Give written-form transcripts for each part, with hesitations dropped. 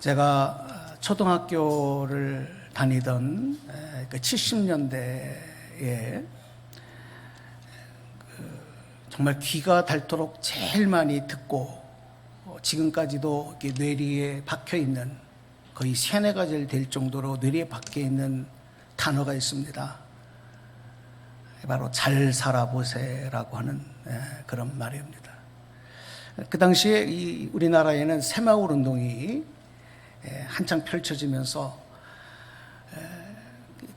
제가 초등학교를 다니던 그 70년대에 정말 귀가 닳도록 제일 많이 듣고 지금까지도 뇌리에 박혀 있는, 거의 세네 가지를 될 정도로 뇌리에 박혀 있는 단어가 있습니다. 바로 잘 살아보세라고 하는 그런 말입니다. 그 당시에 이 우리나라에는 새마을 운동이 한창 펼쳐지면서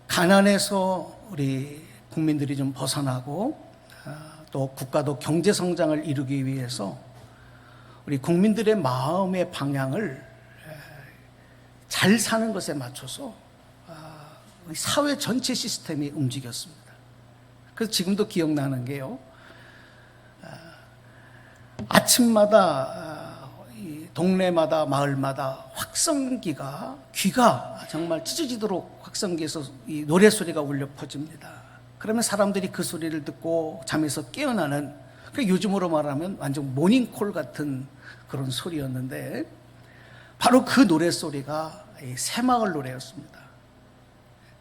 가난에서 우리 국민들이 좀 벗어나고 또 국가도 경제 성장을 이루기 위해서 우리 국민들의 마음의 방향을 잘 사는 것에 맞춰서 사회 전체 시스템이 움직였습니다. 그래서 지금도 기억나는 게요, 아침마다 동네마다 마을마다 확성기가, 귀가 정말 찢어지도록 확성기에서 이 노래소리가 울려 퍼집니다. 그러면 사람들이 그 소리를 듣고 잠에서 깨어나는, 요즘으로 말하면 완전 모닝콜 같은 그런 소리였는데, 바로 그 노래소리가 새마을 노래였습니다.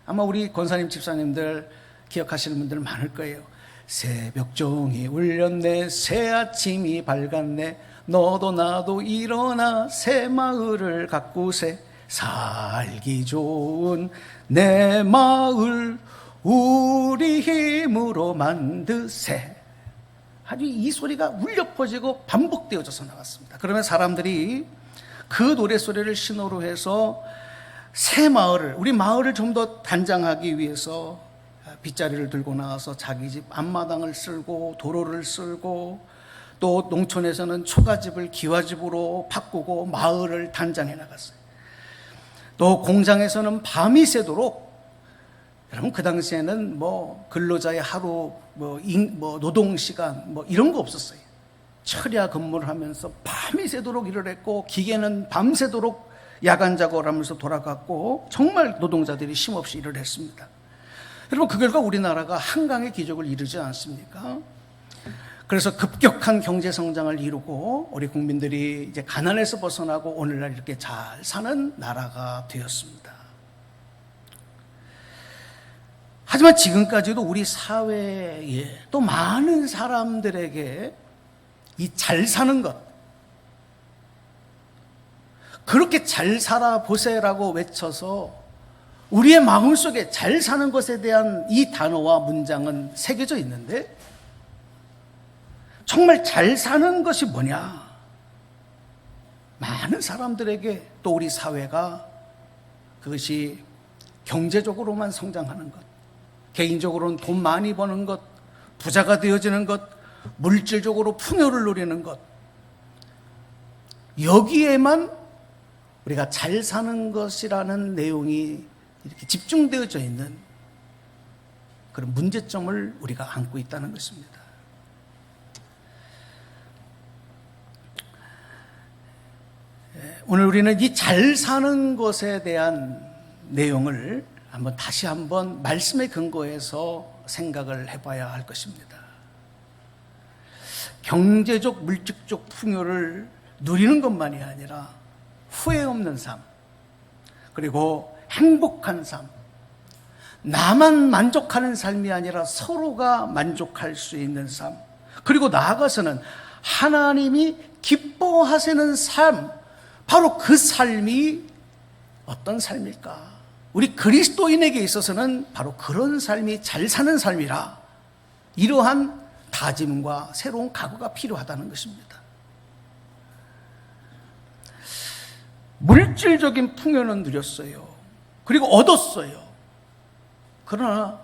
아마 우리 권사님 집사님들 기억하시는 분들 많을 거예요. 새벽종이 울렸네, 새아침이 밝았네, 너도 나도 일어나 새마을을 가꾸세, 살기 좋은 내 마을 우리 힘으로 만드세. 아주 이 소리가 울려 퍼지고 반복되어져서 나왔습니다. 그러면 사람들이 그 노래소리를 신호로 해서 새 마을을, 우리 마을을 좀 더 단장하기 위해서 빗자리를 들고 나와서 자기 집 앞마당을 쓸고 도로를 쓸고, 또 농촌에서는 초가집을 기와집으로 바꾸고 마을을 단장해 나갔어요. 또 공장에서는 밤이 새도록, 여러분 그 당시에는 근로자의 하루 노동시간 이런 거 없었어요. 철야 근무를 하면서 밤이 새도록 일을 했고, 기계는 밤새도록 야간 작업을 하면서 돌아갔고, 정말 노동자들이 쉼없이 일을 했습니다. 여러분 그 결과 우리나라가 한강의 기적을 이루지 않습니까? 그래서 급격한 경제 성장을 이루고 우리 국민들이 이제 가난에서 벗어나고 오늘날 이렇게 잘 사는 나라가 되었습니다. 하지만 지금까지도 우리 사회에 또 많은 사람들에게 이 잘 사는 것, 그렇게 잘 살아보세라고 외쳐서 우리의 마음속에 잘 사는 것에 대한 이 단어와 문장은 새겨져 있는데, 정말 잘 사는 것이 뭐냐? 많은 사람들에게, 또 우리 사회가 그것이 경제적으로만 성장하는 것, 개인적으로는 돈 많이 버는 것, 부자가 되어지는 것, 물질적으로 풍요를 누리는 것, 여기에만 우리가 잘 사는 것이라는 내용이 이렇게 집중되어져 있는 그런 문제점을 우리가 안고 있다는 것입니다. 오늘 우리는 이 잘 사는 것에 대한 내용을 다시 한번 말씀에 근거해서 생각을 해봐야 할 것입니다. 경제적, 물질적 풍요를 누리는 것만이 아니라 후회 없는 삶, 그리고 행복한 삶, 나만 만족하는 삶이 아니라 서로가 만족할 수 있는 삶, 그리고 나아가서는 하나님이 기뻐하시는 삶, 바로 그 삶이 어떤 삶일까? 우리 그리스도인에게 있어서는 바로 그런 삶이 잘 사는 삶이라, 이러한 다짐과 새로운 각오가 필요하다는 것입니다. 물질적인 풍요는 누렸어요. 그리고 얻었어요. 그러나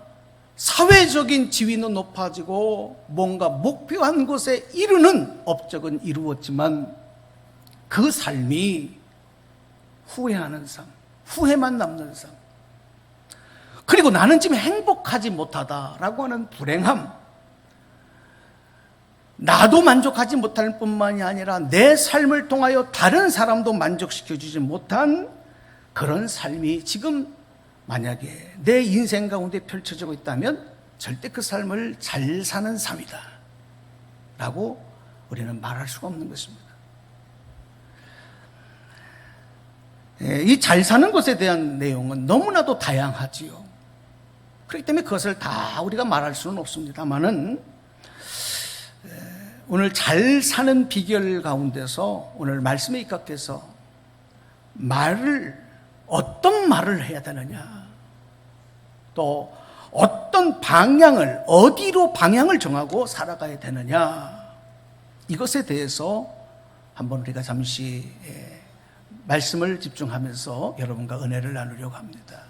사회적인 지위는 높아지고 뭔가 목표한 곳에 이르는 업적은 이루었지만 그 삶이 후회하는 삶, 후회만 남는 삶, 그리고 나는 지금 행복하지 못하다라고 하는 불행함, 나도 만족하지 못할 뿐만이 아니라 내 삶을 통하여 다른 사람도 만족시켜주지 못한 그런 삶이 지금 만약에 내 인생 가운데 펼쳐지고 있다면 절대 그 삶을 잘 사는 삶이다 라고 우리는 말할 수가 없는 것입니다. 이 잘 사는 것에 대한 내용은 너무나도 다양하지요. 그렇기 때문에 그것을 다 우리가 말할 수는 없습니다만은 오늘 잘 사는 비결 가운데서 오늘 말씀에 입각해서 어떤 말을 해야 되느냐, 또 어떤 방향을, 어디로 방향을 정하고 살아가야 되느냐, 이것에 대해서 한번 우리가 잠시 말씀을 집중하면서 여러분과 은혜를 나누려고 합니다.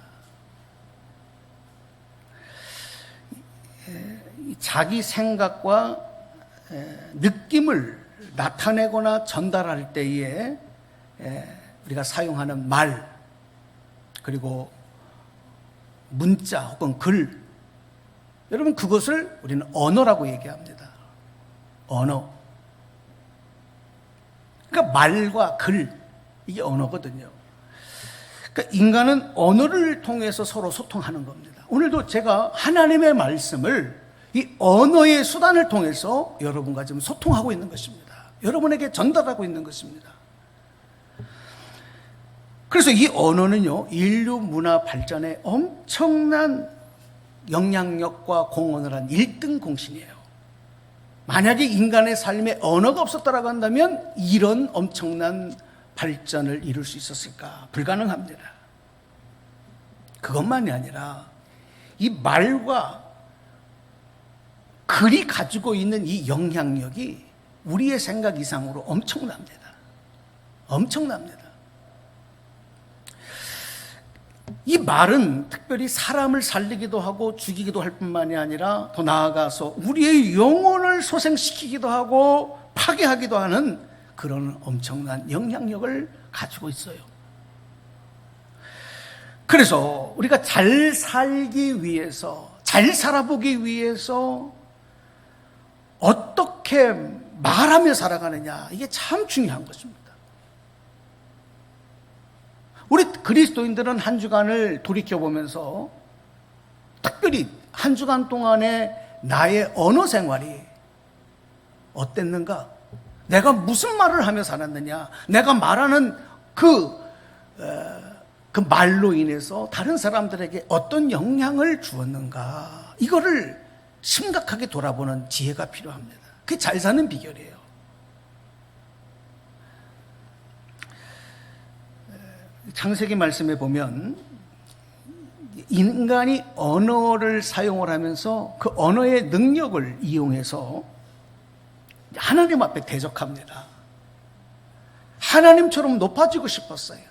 자기 생각과 느낌을 나타내거나 전달할 때에 우리가 사용하는 말, 그리고 문자 혹은 글, 여러분 그것을 우리는 언어라고 얘기합니다. 언어. 그러니까 말과 글, 이게 언어거든요. 그러니까 인간은 언어를 통해서 서로 소통하는 겁니다. 오늘도 제가 하나님의 말씀을 이 언어의 수단을 통해서 여러분과 지금 소통하고 있는 것입니다. 여러분에게 전달하고 있는 것입니다. 그래서 이 언어는요, 인류 문화 발전에 엄청난 영향력과 공헌을 한 1등 공신이에요. 만약에 인간의 삶에 언어가 없었다라고 한다면 이런 엄청난 발전을 이룰 수 있었을까? 불가능합니다. 그것만이 아니라 이 말과 글이 가지고 있는 이 영향력이 우리의 생각 이상으로 엄청납니다. 엄청납니다. 이 말은 특별히 사람을 살리기도 하고 죽이기도 할 뿐만이 아니라 더 나아가서 우리의 영혼을 소생시키기도 하고 파괴하기도 하는 그런 엄청난 영향력을 가지고 있어요. 그래서 우리가 잘 살기 위해서, 잘 살아보기 위해서 어떻게 말하며 살아가느냐, 이게 참 중요한 것입니다. 우리 그리스도인들은 한 주간을 돌이켜보면서 특별히 한 주간 동안의 나의 언어 생활이 어땠는가? 내가 무슨 말을 하며 살았느냐? 내가 말하는 그 말로 인해서 다른 사람들에게 어떤 영향을 주었는가? 이거를 심각하게 돌아보는 지혜가 필요합니다. 그게 잘 사는 비결이에요. 창세기 말씀에 보면 인간이 언어를 사용을 하면서 그 언어의 능력을 이용해서 하나님 앞에 대적합니다. 하나님처럼 높아지고 싶었어요.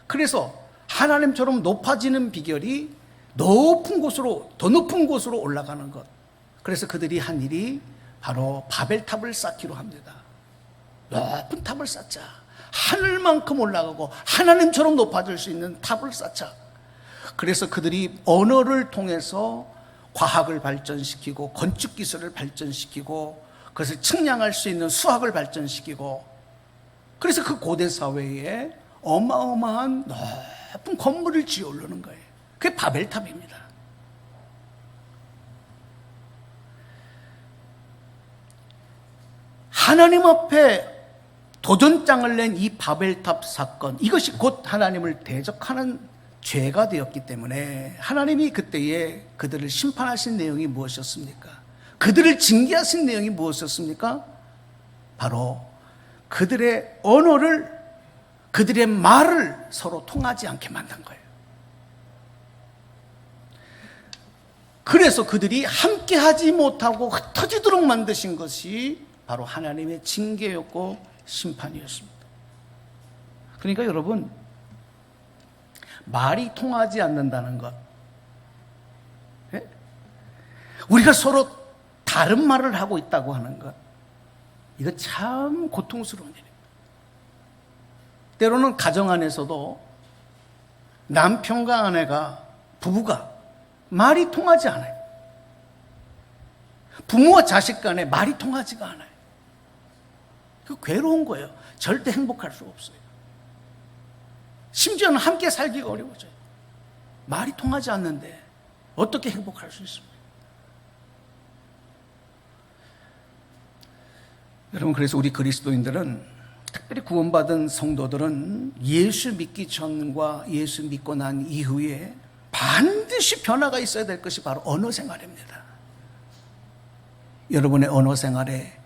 그래서 하나님처럼 높아지는 비결이 높은 곳으로, 더 높은 곳으로 올라가는 것. 그래서 그들이 한 일이 바로 바벨탑을 쌓기로 합니다. 높은 탑을 쌓자. 하늘만큼 올라가고 하나님처럼 높아질 수 있는 탑을 쌓자. 그래서 그들이 언어를 통해서 과학을 발전시키고 건축 기술을 발전시키고 그것을 측량할 수 있는 수학을 발전시키고, 그래서 그 고대 사회에 어마어마한 높은 건물을 지어 오르는 거예요. 그게 바벨탑입니다. 하나님 앞에 도전장을 낸 이 바벨탑 사건, 이것이 곧 하나님을 대적하는 죄가 되었기 때문에 하나님이 그때에 그들을 심판하신 내용이 무엇이었습니까? 그들을 징계하신 내용이 무엇이었습니까? 바로 그들의 언어를, 그들의 말을 서로 통하지 않게 만든 거예요. 그래서 그들이 함께 하지 못하고 흩어지도록 만드신 것이 바로 하나님의 징계였고 심판이었습니다. 그러니까 여러분, 말이 통하지 않는다는 것, 우리가 서로 다른 말을 하고 있다고 하는 것, 이거 참 고통스러운 일입니다. 때로는 가정 안에서도 남편과 아내가, 부부가 말이 통하지 않아요. 부모와 자식 간에 말이 통하지가 않아요. 그 괴로운 거예요. 절대 행복할 수가 없어요. 심지어는 함께 살기가 어려워져요. 말이 통하지 않는데 어떻게 행복할 수 있습니까? 여러분, 그래서 우리 그리스도인들은 특별히 구원받은 성도들은 예수 믿기 전과 예수 믿고 난 이후에 반드시 변화가 있어야 될 것이 바로 언어 생활입니다. 여러분의 언어 생활에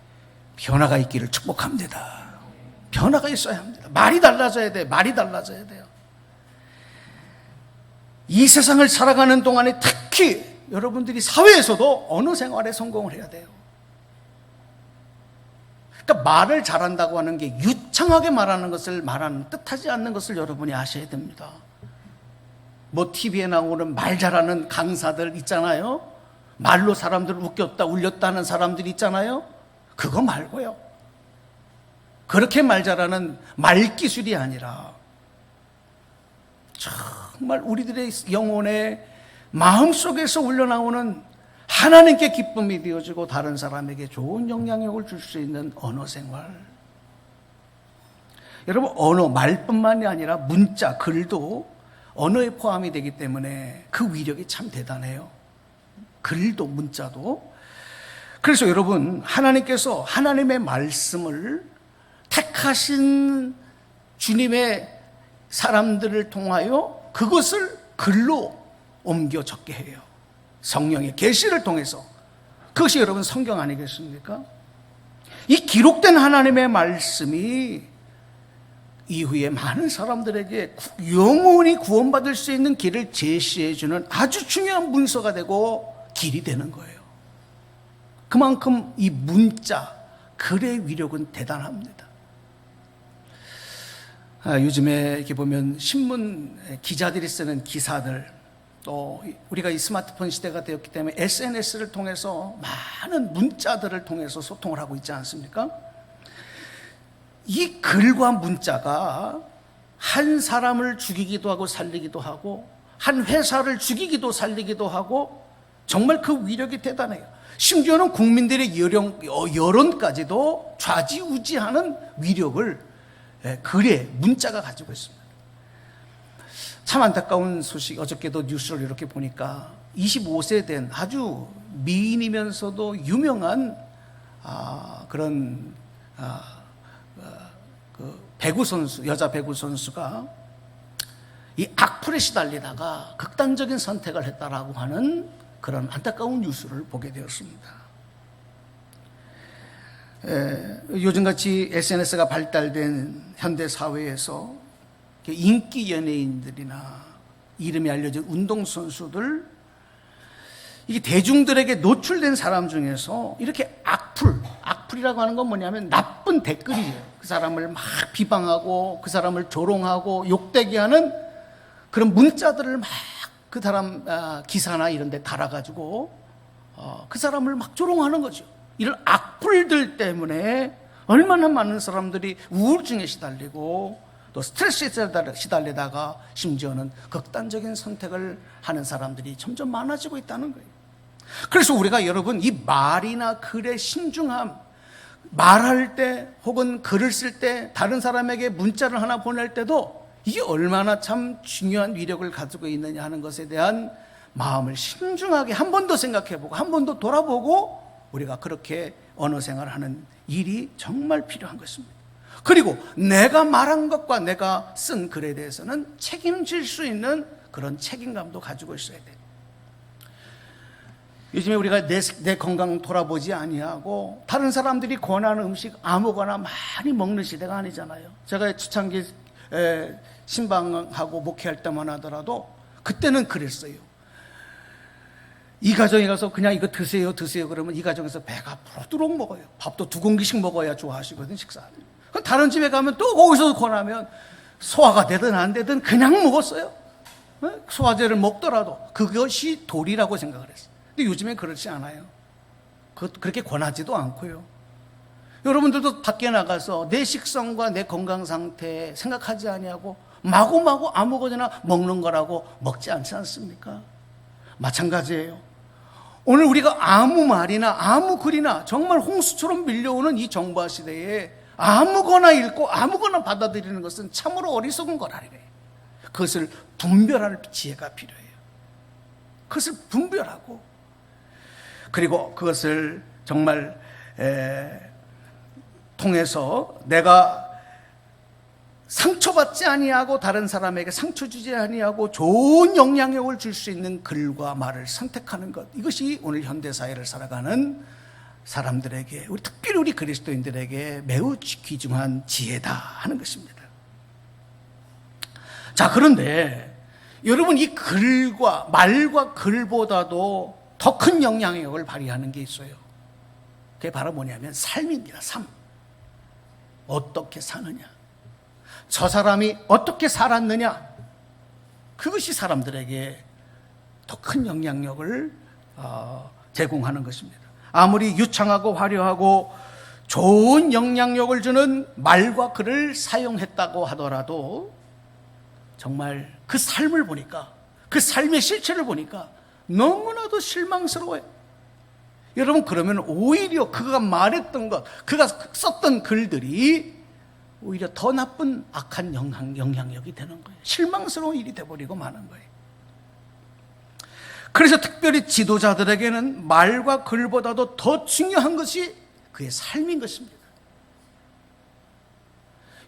변화가 있기를 축복합니다. 변화가 있어야 합니다. 말이 달라져야 돼요. 말이 달라져야 돼요. 이 세상을 살아가는 동안에 특히 여러분들이 사회에서도 언어 생활에 성공을 해야 돼요. 그러니까 말을 잘한다고 하는 게 유창하게 말하는 것을 말하는 뜻하지 않는 것을 여러분이 아셔야 됩니다. 뭐 TV에 나오는 말 잘하는 강사들 있잖아요. 말로 사람들을 웃겼다 울렸다 하는 사람들 있잖아요. 그거 말고요. 그렇게 말 잘하는 말 기술이 아니라 정말 우리들의 영혼의 마음속에서 울려나오는 하나님께 기쁨이 되어지고 다른 사람에게 좋은 영향력을 줄 수 있는 언어 생활. 여러분, 언어, 말뿐만이 아니라 문자, 글도 언어에 포함이 되기 때문에 그 위력이 참 대단해요. 글도 문자도. 그래서 여러분, 하나님께서 하나님의 말씀을 택하신 주님의 사람들을 통하여 그것을 글로 옮겨 적게 해요. 성령의 계시를 통해서. 그것이 여러분 성경 아니겠습니까? 이 기록된 하나님의 말씀이 이후에 많은 사람들에게 영원히 구원받을 수 있는 길을 제시해 주는 아주 중요한 문서가 되고 길이 되는 거예요. 그만큼 이 문자, 글의 위력은 대단합니다. 요즘에 이렇게 보면 신문 기자들이 쓰는 기사들, 또 우리가 이 스마트폰 시대가 되었기 때문에 SNS를 통해서 많은 문자들을 통해서 소통을 하고 있지 않습니까? 이 글과 문자가 한 사람을 죽이기도 하고 살리기도 하고 한 회사를 죽이기도 살리기도 하고 정말 그 위력이 대단해요. 심지어는 국민들의 여론까지도 좌지우지하는 위력을 글의 문자가 가지고 있습니다. 참 안타까운 소식, 어저께도 뉴스를 이렇게 보니까 25세 된 아주 미인이면서도 유명한 그런 그 배구 선수, 여자 배구 선수가 이 악플에 시달리다가 극단적인 선택을 했다라고 하는 그런 안타까운 뉴스를 보게 되었습니다. 요즘같이 SNS가 발달된 현대 사회에서 인기 연예인들이나 이름이 알려진 운동선수들, 이게 대중들에게 노출된 사람 중에서 이렇게 악플이라고 하는 건 뭐냐면 나쁜 댓글이에요. 그 사람을 막 비방하고 그 사람을 조롱하고 욕되게 하는 그런 문자들을 막 그 사람 기사나 이런 데 달아가지고 그 사람을 막 조롱하는 거죠. 이런 악플들 때문에 얼마나 많은 사람들이 우울증에 시달리고 또 스트레스에 시달리다가 심지어는 극단적인 선택을 하는 사람들이 점점 많아지고 있다는 거예요. 그래서 우리가 여러분 이 말이나 글의 신중함, 말할 때 혹은 글을 쓸 때 다른 사람에게 문자를 하나 보낼 때도 이게 얼마나 참 중요한 위력을 가지고 있느냐 하는 것에 대한 마음을 신중하게 한 번 더 생각해보고 한 번 더 돌아보고 우리가 그렇게 언어 생활하는 일이 정말 필요한 것입니다. 그리고 내가 말한 것과 내가 쓴 글에 대해서는 책임질 수 있는 그런 책임감도 가지고 있어야 돼요. 요즘에 우리가 내 건강 돌아보지 아니하고 다른 사람들이 권하는 음식 아무거나 많이 먹는 시대가 아니잖아요. 제가 초창기 신방하고 목회할 때만 하더라도 그때는 그랬어요. 이 가정에 가서 그냥 이거 드세요 그러면 이 가정에서 배가 부르도록 먹어요. 밥도 2공기씩 먹어야 좋아하시거든, 식사를. 다른 집에 가면 또 거기서 권하면 소화가 되든 안 되든 그냥 먹었어요. 소화제를 먹더라도 그것이 도리라고 생각을 했어요. 근데 요즘엔 그렇지 않아요. 그렇게 권하지도 않고요. 여러분들도 밖에 나가서 내 식성과 내 건강 상태 생각하지 아니하고 마구마구 아무거나 먹는 거라고 먹지 않지 않습니까? 마찬가지예요. 오늘 우리가 아무 말이나 아무 글이나 정말 홍수처럼 밀려오는 이 정보화 시대에 아무거나 읽고 아무거나 받아들이는 것은 참으로 어리석은 거라래. 그것을 분별할 지혜가 필요해요. 그것을 분별하고 그리고 그것을 정말 통해서 내가 상처받지 아니하고 다른 사람에게 상처 주지 아니하고 좋은 영향력을 줄 수 있는 글과 말을 선택하는 것, 이것이 오늘 현대사회를 살아가는 사람들에게, 특별히 우리 그리스도인들에게 매우 귀중한 지혜다 하는 것입니다. 자, 그런데 여러분, 이 글과 말과 글보다도 더 큰 영향력을 발휘하는 게 있어요. 그게 바로 뭐냐면 삶입니다. 삶. 어떻게 사느냐, 저 사람이 어떻게 살았느냐, 그것이 사람들에게 더 큰 영향력을 제공하는 것입니다. 아무리 유창하고 화려하고 좋은 영향력을 주는 말과 글을 사용했다고 하더라도 정말 그 삶을 보니까, 그 삶의 실체를 보니까 너무나도 실망스러워요. 여러분, 그러면 오히려 그가 말했던 것, 그가 썼던 글들이 오히려 더 나쁜 악한 영향력이 되는 거예요. 실망스러운 일이 돼버리고 마는 거예요. 그래서 특별히 지도자들에게는 말과 글보다도 더 중요한 것이 그의 삶인 것입니다.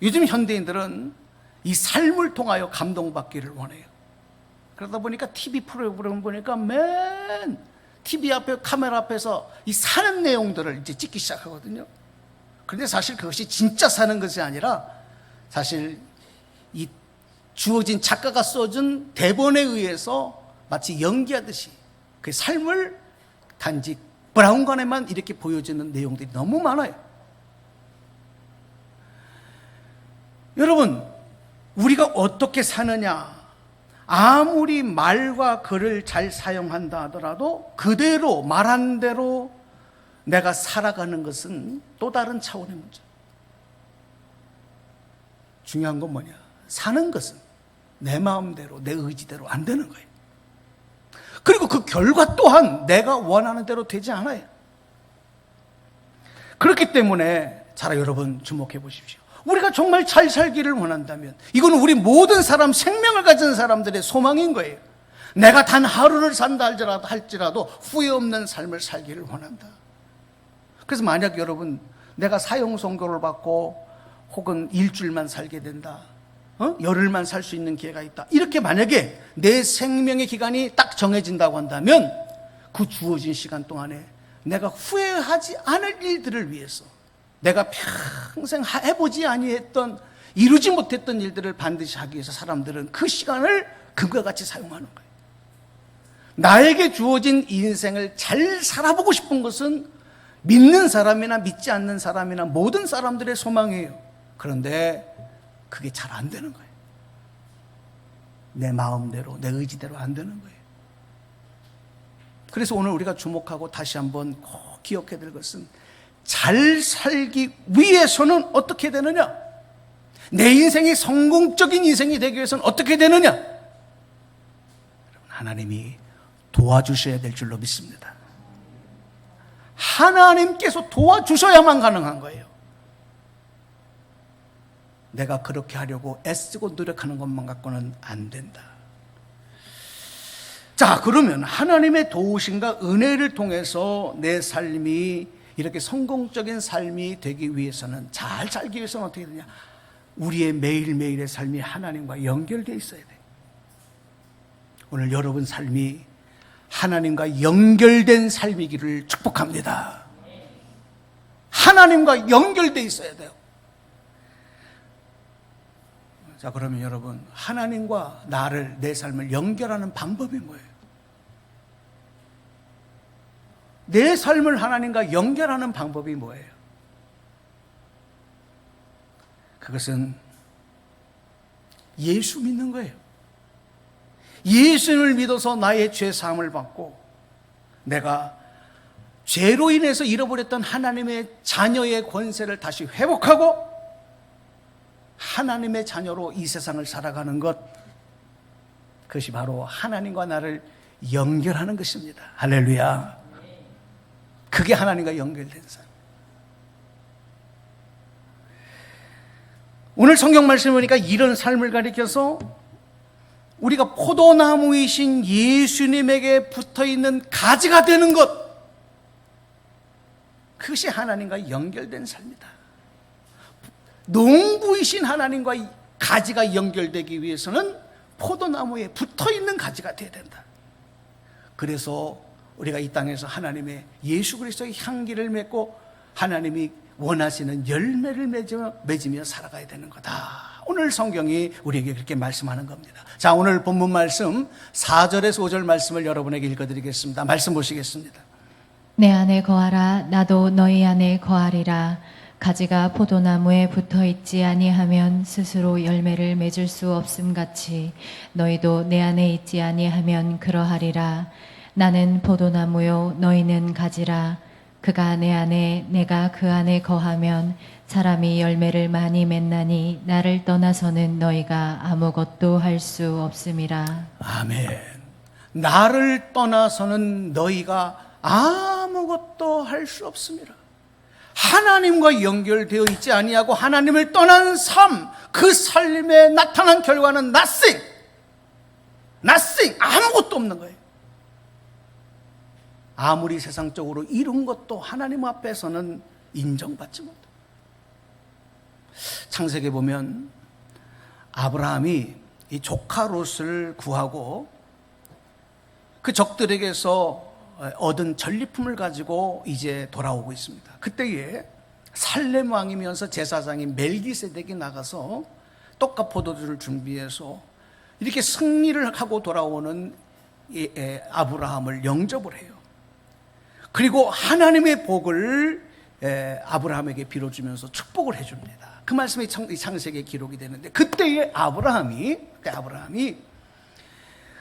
요즘 현대인들은 이 삶을 통하여 감동받기를 원해요. 그러다 보니까 TV 프로그램 보니까 맨 TV 앞에, 카메라 앞에서 이 사는 내용들을 이제 찍기 시작하거든요. 그런데 사실 그것이 진짜 사는 것이 아니라 사실 이 주어진 작가가 써준 대본에 의해서 마치 연기하듯이 그 삶을 단지 브라운관에만 이렇게 보여주는 내용들이 너무 많아요. 여러분, 우리가 어떻게 사느냐, 아무리 말과 글을 잘 사용한다 하더라도 그대로 말한 대로 내가 살아가는 것은 또 다른 차원의 문제. 중요한 건 뭐냐, 사는 것은 내 마음대로 내 의지대로 안 되는 거예요. 그리고 그 결과 또한 내가 원하는 대로 되지 않아요. 그렇기 때문에 자, 여러분 주목해 보십시오. 우리가 정말 잘 살기를 원한다면 이거는 우리 모든 사람, 생명을 가진 사람들의 소망인 거예요. 내가 단 하루를 산다 할지라도 후회 없는 삶을 살기를 원한다. 그래서 만약 여러분, 내가 사형 선고를 받고 혹은 일주일만 살게 된다, 열흘만 살 수 있는 기회가 있다, 이렇게 만약에 내 생명의 기간이 딱 정해진다고 한다면 그 주어진 시간 동안에 내가 후회하지 않을 일들을 위해서, 내가 평생 해보지 아니했던, 이루지 못했던 일들을 반드시 하기 위해서 사람들은 그 시간을 금과 같이 사용하는 거예요. 나에게 주어진 인생을 잘 살아보고 싶은 것은 믿는 사람이나 믿지 않는 사람이나 모든 사람들의 소망이에요. 그런데 그게 잘 안 되는 거예요. 내 마음대로, 내 의지대로 안 되는 거예요. 그래서 오늘 우리가 주목하고 다시 한번 꼭 기억해야 될 것은, 잘 살기 위해서는 어떻게 되느냐, 내 인생이 성공적인 인생이 되기 위해서는 어떻게 되느냐, 여러분, 하나님이 도와주셔야 될 줄로 믿습니다. 하나님께서 도와주셔야만 가능한 거예요. 내가 그렇게 하려고 애쓰고 노력하는 것만 갖고는 안 된다. 자, 그러면 하나님의 도우심과 은혜를 통해서 내 삶이 이렇게 성공적인 삶이 되기 위해서는, 잘 살기 위해서는 어떻게 되냐, 우리의 매일매일의 삶이 하나님과 연결되어 있어야 돼요. 오늘 여러분 삶이 하나님과 연결된 삶이기를 축복합니다. 하나님과 연결되어 있어야 돼요. 자, 그러면 여러분, 하나님과 나를, 내 삶을 연결하는 방법이 뭐예요? 내 삶을 하나님과 연결하는 방법이 뭐예요? 그것은 예수 믿는 거예요. 예수를 믿어서 나의 죄 사함을 받고 내가 죄로 인해서 잃어버렸던 하나님의 자녀의 권세를 다시 회복하고 하나님의 자녀로 이 세상을 살아가는 것, 그것이 바로 하나님과 나를 연결하는 것입니다. 할렐루야. 그게 하나님과 연결된 삶. 오늘 성경 말씀을 보니까 이런 삶을 가리켜서 우리가 포도나무이신 예수님에게 붙어있는 가지가 되는 것, 그것이 하나님과 연결된 삶이다. 농부이신 하나님과 가지가 연결되기 위해서는 포도나무에 붙어있는 가지가 되어야 된다. 그래서 우리가 이 땅에서 하나님의 예수 그리스도의 향기를 맺고 하나님이 원하시는 열매를 맺으며 살아가야 되는 거다. 오늘 성경이 우리에게 그렇게 말씀하는 겁니다. 자, 오늘 본문 말씀 4절에서 5절 말씀을 여러분에게 읽어드리겠습니다. 말씀 보시겠습니다. 내 안에 거하라. 나도 너희 안에 거하리라. 가지가 포도나무에 붙어 있지 아니하면 스스로 열매를 맺을 수 없음 같이 너희도 내 안에 있지 아니하면 그러하리라. 나는 포도나무요 너희는 가지라. 그가 내 안에 내가 그 안에 거하면 사람이 열매를 많이 맺나니 나를 떠나서는 너희가 아무것도 할 수 없음이라. 아멘. 나를 떠나서는 너희가 아무것도 할 수 없습니다. 하나님과 연결되어 있지 아니하고 하나님을 떠난 삶, 그 삶에 나타난 결과는 nothing, 아무것도 없는 거예요. 아무리 세상적으로 이룬 것도 하나님 앞에서는 인정받지 못해요. 창세기에 보면 아브라함이 이 조카 롯을 구하고 그 적들에게서 얻은 전리품을 가지고 이제 돌아오고 있습니다. 그때에 살렘 왕이면서 제사장인 멜기세덱이 나가서 떡과 포도주를 준비해서 이렇게 승리를 하고 돌아오는 아브라함을 영접을 해요. 그리고 하나님의 복을 아브라함에게 빌어주면서 축복을 해줍니다. 그 말씀이 창세기에 기록이 되는데 그때의 아브라함이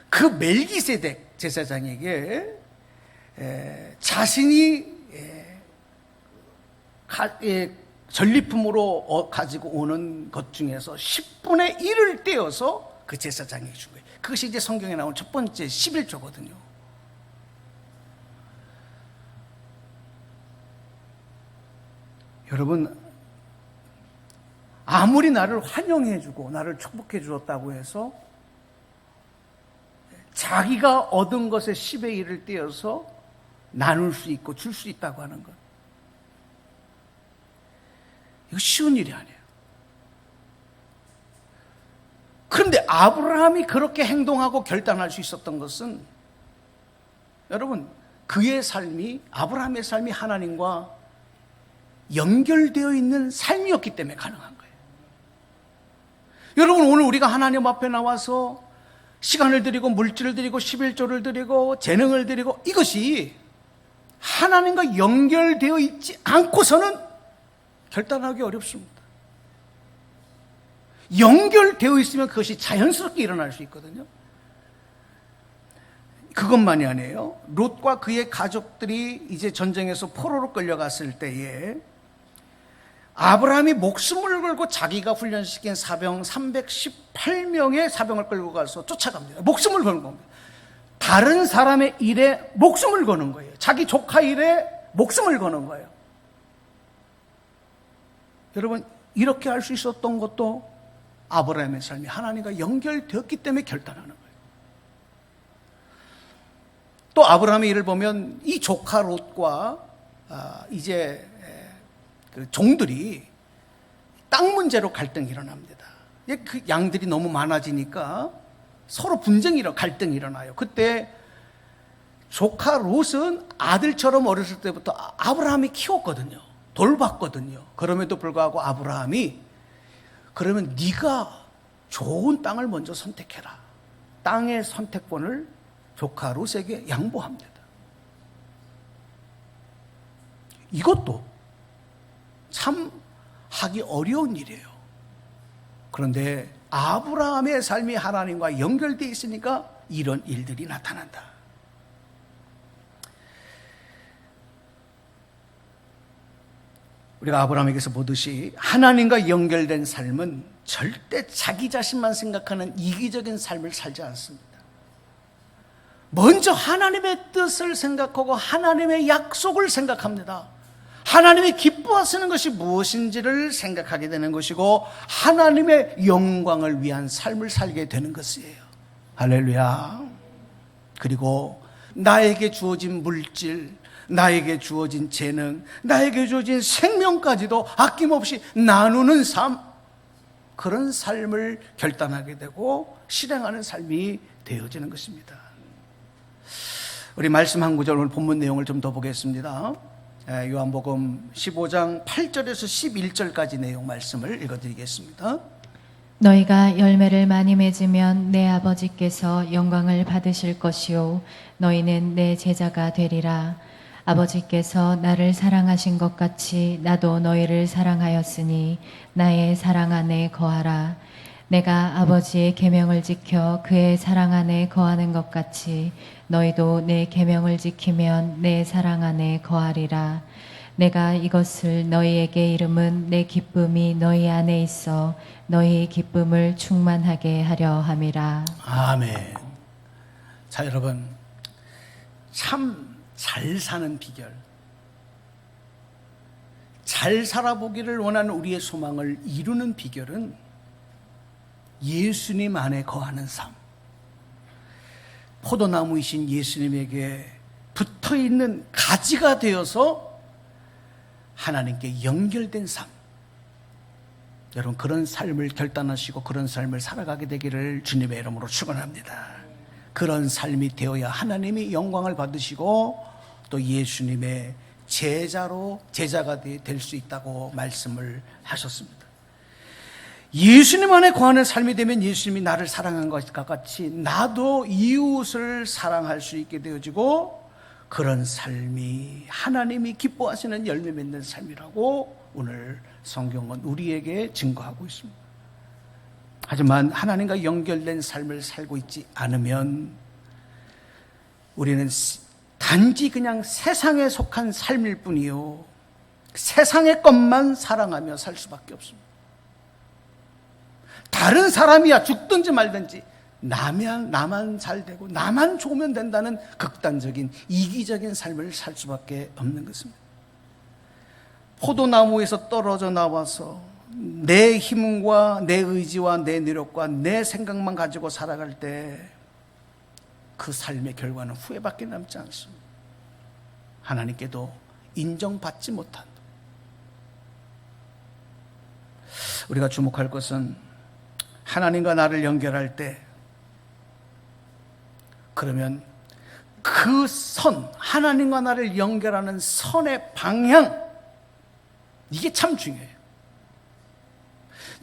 그 멜기세덱 제사장에게 자신이 전리품으로 가지고 오는 것 중에서 10분의 1을 떼어서 그 제사장에게 준 거예요. 그것이 이제 성경에 나온 첫 번째 11조거든요. 여러분, 아무리 나를 환영해주고 나를 축복해 주었다고 해서 자기가 얻은 것의 10의 1을 떼어서 나눌 수 있고 줄 수 있다고 하는 것, 이거 쉬운 일이 아니에요. 그런데 아브라함이 그렇게 행동하고 결단할 수 있었던 것은, 여러분, 그의 삶이, 아브라함의 삶이 하나님과 연결되어 있는 삶이었기 때문에 가능한 거예요. 여러분, 오늘 우리가 하나님 앞에 나와서 시간을 드리고 물질을 드리고 11조를 드리고 재능을 드리고, 이것이 하나님과 연결되어 있지 않고서는 결단하기 어렵습니다. 연결되어 있으면 그것이 자연스럽게 일어날 수 있거든요. 그것만이 아니에요. 롯과 그의 가족들이 이제 전쟁에서 포로로 끌려갔을 때에 아브라함이 목숨을 걸고 자기가 훈련시킨 사병 318명의 사병을 끌고 가서 쫓아갑니다. 목숨을 거는 겁니다. 다른 사람의 일에 목숨을 거는 거예요. 자기 조카 일에 목숨을 거는 거예요. 여러분, 이렇게 할 수 있었던 것도 아브라함의 삶이 하나님과 연결되었기 때문에 결단하는 거예요. 또 아브라함의 일을 보면 이 조카 롯과 이제 그 종들이 땅 문제로 갈등이 일어납니다. 그 양들이 너무 많아지니까 서로 분쟁이 갈등이 일어나요. 그때 조카 롯은 아들처럼 어렸을 때부터 아브라함이 키웠거든요. 돌봤거든요. 그럼에도 불구하고 아브라함이, 그러면 네가 좋은 땅을 먼저 선택해라, 땅의 선택권을 조카 롯에게 양보합니다. 이것도 참 하기 어려운 일이에요. 그런데 아브라함의 삶이 하나님과 연결되어 있으니까 이런 일들이 나타난다. 우리가 아브라함에게서 보듯이 하나님과 연결된 삶은 절대 자기 자신만 생각하는 이기적인 삶을 살지 않습니다. 먼저 하나님의 뜻을 생각하고 하나님의 약속을 생각합니다. 하나님이 기뻐하시는 것이 무엇인지를 생각하게 되는 것이고 하나님의 영광을 위한 삶을 살게 되는 것이에요. 할렐루야. 그리고 나에게 주어진 물질, 나에게 주어진 재능, 나에게 주어진 생명까지도 아낌없이 나누는 삶, 그런 삶을 결단하게 되고 실행하는 삶이 되어지는 것입니다. 우리 말씀 한 구절, 오늘 본문 내용을 좀 더 보겠습니다. 요한복음 15장 8절에서 11절까지 내용 말씀을 읽어드리겠습니다. 너희가 열매를 많이 맺으면 내 아버지께서 영광을 받으실 것이요 너희는 내 제자가 되리라. 아버지께서 나를 사랑하신 것 같이 나도 너희를 사랑하였으니 나의 사랑 안에 거하라. 내가 아버지의 계명을 지켜 그의 사랑 안에 거하는 것 같이 너희도 내 계명을 지키면 내 사랑 안에 거하리라. 내가 이것을 너희에게 이름은 내 기쁨이 너희 안에 있어 너희 기쁨을 충만하게 하려 함이라. 아멘. 자, 여러분, 참 잘 사는 비결, 잘 살아보기를 원하는 우리의 소망을 이루는 비결은 예수님 안에 거하는 삶, 포도나무이신 예수님에게 붙어있는 가지가 되어서 하나님께 연결된 삶, 여러분 그런 삶을 결단하시고 그런 삶을 살아가게 되기를 주님의 이름으로 축원합니다. 그런 삶이 되어야 하나님이 영광을 받으시고 또 예수님의 제자가 될 수 있다고 말씀을 하셨습니다. 예수님 안에 거하는 삶이 되면 예수님이 나를 사랑한 것과 같이 나도 이웃을 사랑할 수 있게 되어지고 그런 삶이 하나님이 기뻐하시는 열매 맺는 삶이라고 오늘 성경은 우리에게 증거하고 있습니다. 하지만 하나님과 연결된 삶을 살고 있지 않으면 우리는 단지 그냥 세상에 속한 삶일 뿐이요, 세상의 것만 사랑하며 살 수밖에 없습니다. 다른 사람이야 죽든지 말든지 나만 잘 되고 나만 좋으면 된다는 극단적인 이기적인 삶을 살 수밖에 없는 것입니다. 포도나무에서 떨어져 나와서 내 힘과 내 의지와 내 노력과 내 생각만 가지고 살아갈 때 그 삶의 결과는 후회밖에 남지 않습니다. 하나님께도 인정받지 못한. 우리가 주목할 것은 하나님과 나를 연결할 때 그러면 그 선, 하나님과 나를 연결하는 선의 방향, 이게 참 중요해요.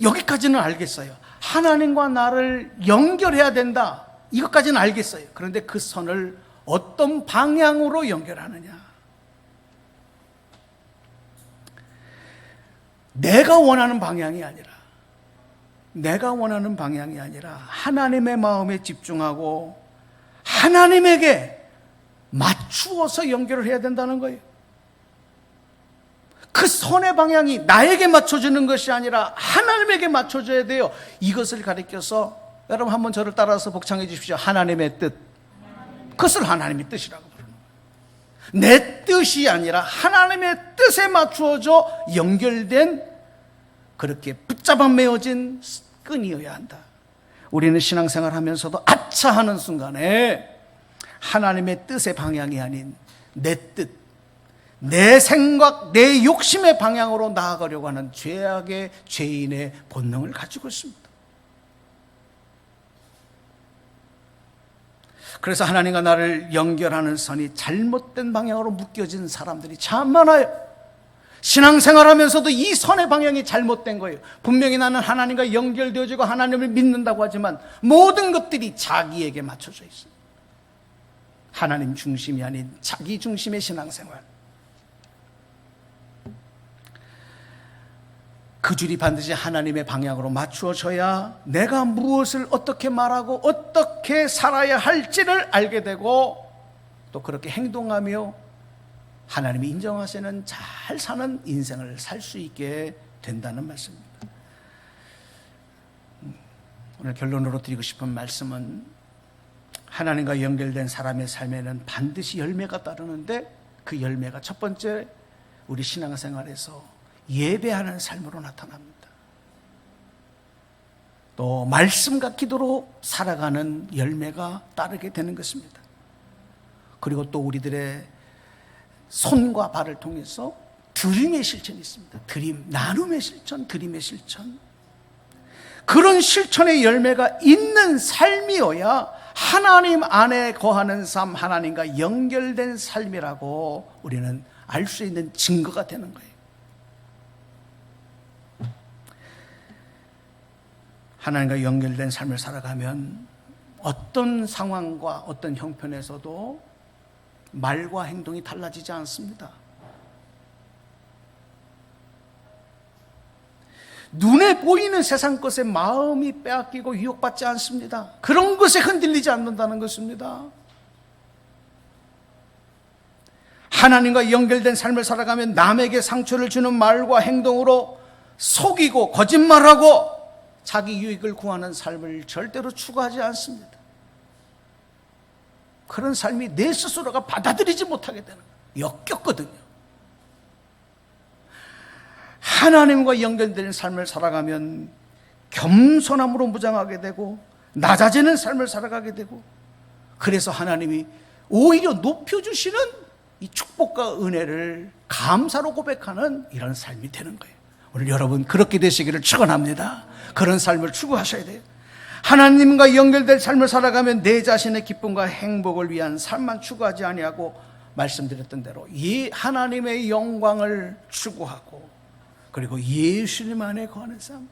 여기까지는 알겠어요. 하나님과 나를 연결해야 된다, 이것까지는 알겠어요. 그런데 그 선을 어떤 방향으로 연결하느냐, 내가 원하는 방향이 아니라 하나님의 마음에 집중하고 하나님에게 맞추어서 연결을 해야 된다는 거예요. 그 선의 방향이 나에게 맞춰주는 것이 아니라 하나님에게 맞춰줘야 돼요. 이것을 가리켜서 여러분 한번 저를 따라서 복창해 주십시오. 하나님의 뜻. 그것을 하나님의 뜻이라고 부르는 거예요. 내 뜻이 아니라 하나님의 뜻에 맞추어져 연결된, 그렇게 붙잡아 메어진 끈이어야 한다. 우리는 신앙생활 하면서도 아차 하는 순간에 하나님의 뜻의 방향이 아닌 내 뜻, 내 생각, 내 욕심의 방향으로 나아가려고 하는 죄악의 죄인의 본능을 가지고 있습니다. 그래서 하나님과 나를 연결하는 선이 잘못된 방향으로 묶여진 사람들이 참 많아요. 신앙생활하면서도 이 선의 방향이 잘못된 거예요. 분명히 나는 하나님과 연결되어지고 하나님을 믿는다고 하지만 모든 것들이 자기에게 맞춰져 있어요. 하나님 중심이 아닌 자기 중심의 신앙생활. 그 줄이 반드시 하나님의 방향으로 맞추어져야 내가 무엇을 어떻게 말하고 어떻게 살아야 할지를 알게 되고 또 그렇게 행동하며 하나님이 인정하시는 잘 사는 인생을 살 수 있게 된다는 말씀입니다. 오늘 결론으로 드리고 싶은 말씀은 하나님과 연결된 사람의 삶에는 반드시 열매가 따르는데 그 열매가 첫 번째 우리 신앙생활에서 예배하는 삶으로 나타납니다. 또 말씀과 기도로 살아가는 열매가 따르게 되는 것입니다. 그리고 또 우리들의 손과 발을 통해서 드림의 실천이 있습니다. 드림, 나눔의 실천, 드림의 실천. 그런 실천의 열매가 있는 삶이어야 하나님 안에 거하는 삶, 하나님과 연결된 삶이라고 우리는 알 수 있는 증거가 되는 거예요. 하나님과 연결된 삶을 살아가면 어떤 상황과 어떤 형편에서도 말과 행동이 달라지지 않습니다. 눈에 보이는 세상 것에 마음이 빼앗기고 유혹받지 않습니다. 그런 것에 흔들리지 않는다는 것입니다. 하나님과 연결된 삶을 살아가면 남에게 상처를 주는 말과 행동으로 속이고 거짓말하고 자기 유익을 구하는 삶을 절대로 추구하지 않습니다. 그런 삶이 내 스스로가 받아들이지 못하게 되는 거예요. 역겹거든요. 하나님과 연결된 삶을 살아가면 겸손함으로 무장하게 되고 낮아지는 삶을 살아가게 되고, 그래서 하나님이 오히려 높여주시는 이 축복과 은혜를 감사로 고백하는 이런 삶이 되는 거예요. 오늘 여러분 그렇게 되시기를 축원합니다. 그런 삶을 추구하셔야 돼요. 하나님과 연결된 삶을 살아가면 내 자신의 기쁨과 행복을 위한 삶만 추구하지 아니하고, 말씀드렸던 대로 하나님의 영광을 추구하고, 그리고 예수님 안에 거하는 삶.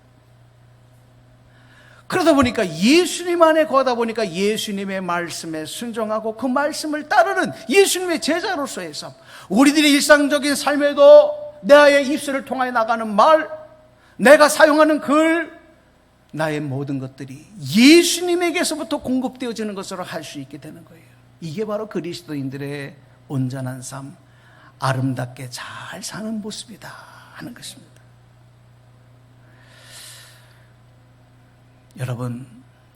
그러다 보니까 예수님 안에 거하다 보니까 예수님의 말씀에 순종하고 그 말씀을 따르는 예수님의 제자로서의 삶. 우리들의 일상적인 삶에도 나의 입술을 통하여 나가는 말, 내가 사용하는 글, 나의 모든 것들이 예수님에게서부터 공급되어지는 것으로 할 수 있게 되는 거예요. 이게 바로 그리스도인들의 온전한 삶, 아름답게 잘 사는 모습이다 하는 것입니다. 여러분,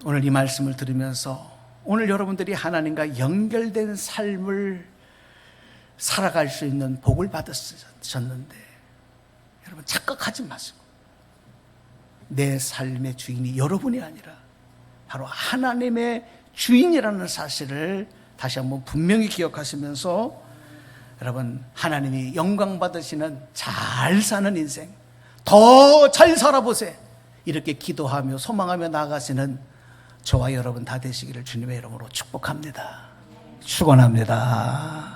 오늘 이 말씀을 들으면서 오늘 여러분들이 하나님과 연결된 삶을 살아갈 수 있는 복을 받으셨는데, 여러분 착각하지 마시고 내 삶의 주인이 여러분이 아니라 바로 하나님의 주인이라는 사실을 다시 한번 분명히 기억하시면서, 여러분 하나님이 영광 받으시는 잘 사는 인생, 더 잘 살아보세요, 이렇게 기도하며 소망하며 나아가시는 저와 여러분 다 되시기를 주님의 이름으로 축복합니다. 축원합니다.